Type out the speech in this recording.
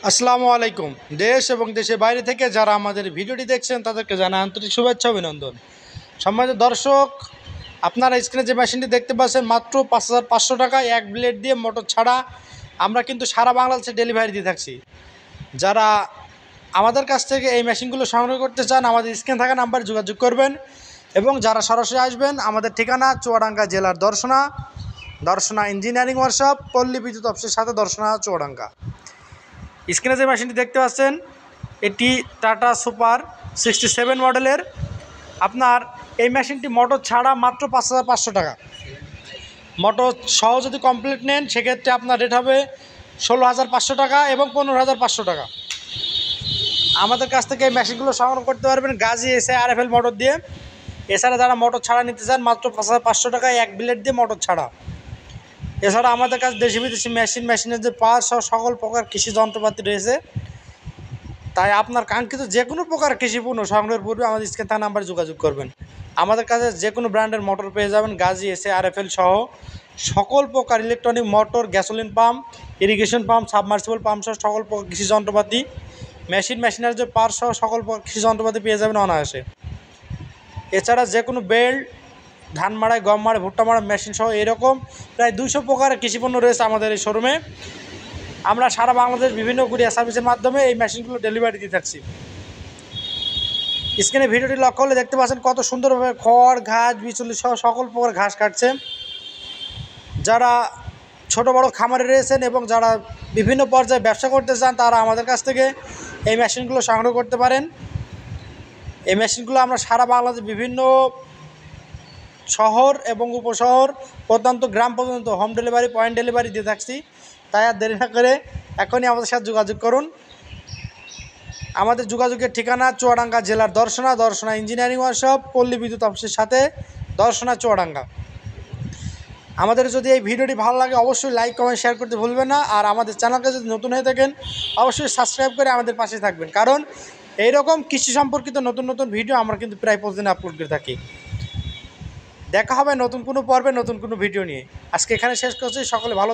আসসালামু আলাইকুম। দেশ এবং দেশের বাইরে থেকে যারা আমাদের ভিডিওটি দেখছেন তাদেরকে জানাই আন্তরিক শুভেচ্ছা অভিনন্দন। সম্মানিত দর্শক, আপনারা স্ক্রিনে যে মেশিনটি দেখতে পাচ্ছেন মাত্র ৫,৫০০ টাকায় এক ব্লেড দিয়ে মোটর ছাড়া আমরা কিন্তু সারা বাংলাদেশে ডেলিভারি দিয়ে থাকছি। যারা আমাদের কাছ থেকে এই মেশিনগুলো সংগ্রহ করতে চান আমাদের স্ক্রিনে থাকা নাম্বারে যোগাযোগ করবেন, এবং যারা সরাসরি আসবেন আমাদের ঠিকানা চুয়াডাঙ্গা জেলার দর্শনা ইঞ্জিনিয়ারিং ওয়ার্কশপ, পল্লী বিদ্যুৎ অফিসের সাথে দর্শনা চুয়াডাঙ্গা। স্ক্রিনে যে মেশিনটি দেখতে পাচ্ছেন এটি টাটা সুপার 67 মডেলের। আপনার এই মেশিনটি মোটর ছাড়া মাত্র ৫,৫০০ টাকা। মোটর সহ যদি কমপ্লিট নেন সেক্ষেত্রে আপনার রেট হবে ১৬,৫০০ টাকা এবং ১৫,৫০০ টাকা। আমাদের কাছ থেকে এই মেশিনগুলো সংগ্রহ করতে পারবেন গাজী SIRFL মোটর দিয়ে। এছাড়া যারা মোটর ছাড়া নিতে চান মাত্র ৫,৫০০ টাকায় এক ব্লেড দিয়ে মোটর ছাড়া। এছাড়া আমাদের কাছে দেশি বিদেশি মেশিনের যে পাওয়ার সহ সকল প্রকার কৃষি যন্ত্রপাতি রয়েছে। তাই আপনার কাঙ্ক্ষিত যে কোনো প্রকার কৃষি পণ্য সংগ্রহের পূর্বে আমাদের স্ক্রিনে থাকা নাম্বারে যোগাযোগ করবেন। আমাদের কাছে যে কোনো ব্র্যান্ডের মোটর পেয়ে যাবেন গাজী SIRFL সহ সকল প্রকার electronic motor, gasoline pump, irrigation pump, submersible pump সহ সকল প্রকার কৃষি যন্ত্রপাতি, মেশিনের যে পাওয়ার সহ সকল প্রকার কৃষি যন্ত্রপাতি পেয়ে যাবেন অনায়াসে। এছাড়া যে কোনো বেল্ট, ধান মাড়াই, গম মাড়াই, ভুট্টা মাড়াই মেশিন সহ এরকম প্রায় 200 প্রকারের কৃষিপণ্য রয়েছে আমাদের এই শোরুমে। আমরা সারা বাংলাদেশ বিভিন্ন কুরিয়ার সার্ভিসের মাধ্যমে এই মেশিনগুলো ডেলিভারি দিয়ে থাকছি। স্ক্রিনে ভিডিওটি লক্ষ্য করলে দেখতে পাচ্ছেন কত সুন্দরভাবে খড়, ঘাস, বিচুলি সহ সকল প্রকার ঘাস কাটছে। যারা ছোট বড় খামারে রয়েছেন এবং যারা বিভিন্ন পর্যায়ে ব্যবসা করতে চান তারা আমাদের কাছ থেকে এই মেশিনগুলো সংগ্রহ করতে পারেন। এই মেশিনগুলো আমরা সারা বাংলাদেশ বিভিন্ন শহর এবং উপশহর প্রত্যন্ত গ্রাম পর্যন্ত হোম ডেলিভারি, পয়েন্ট ডেলিভারি দিয়ে থাকছি। তাই আর দেরি না করে এখনই আমাদের সাথে যোগাযোগ করুন। আমাদের যোগাযোগের ঠিকানা চুয়াডাঙ্গা জেলার দর্শনা ইঞ্জিনিয়ারিং ওয়ার্কশপ, পল্লী বিদ্যুৎ অফিসের সাথে দর্শনা চুয়াডাঙ্গা। আমাদের যদি এই ভিডিওটি ভালো লাগে অবশ্যই লাইক, কমেন্ট, শেয়ার করতে ভুলবেন না। আর আমাদের চ্যানেলকে যদি নতুন হয়ে থাকেন অবশ্যই সাবস্ক্রাইব করে আমাদের পাশে থাকবেন, কারণ এইরকম কৃষি সম্পর্কিত নতুন নতুন ভিডিও আমরা কিন্তু প্রায় প্রতিদিন আপলোড করে থাকি। দেখা হবে নতুন কোনো পর্বে নতুন কোনো ভিডিও নিয়ে। আজকে এখানে শেষ করছি। সকলে ভালো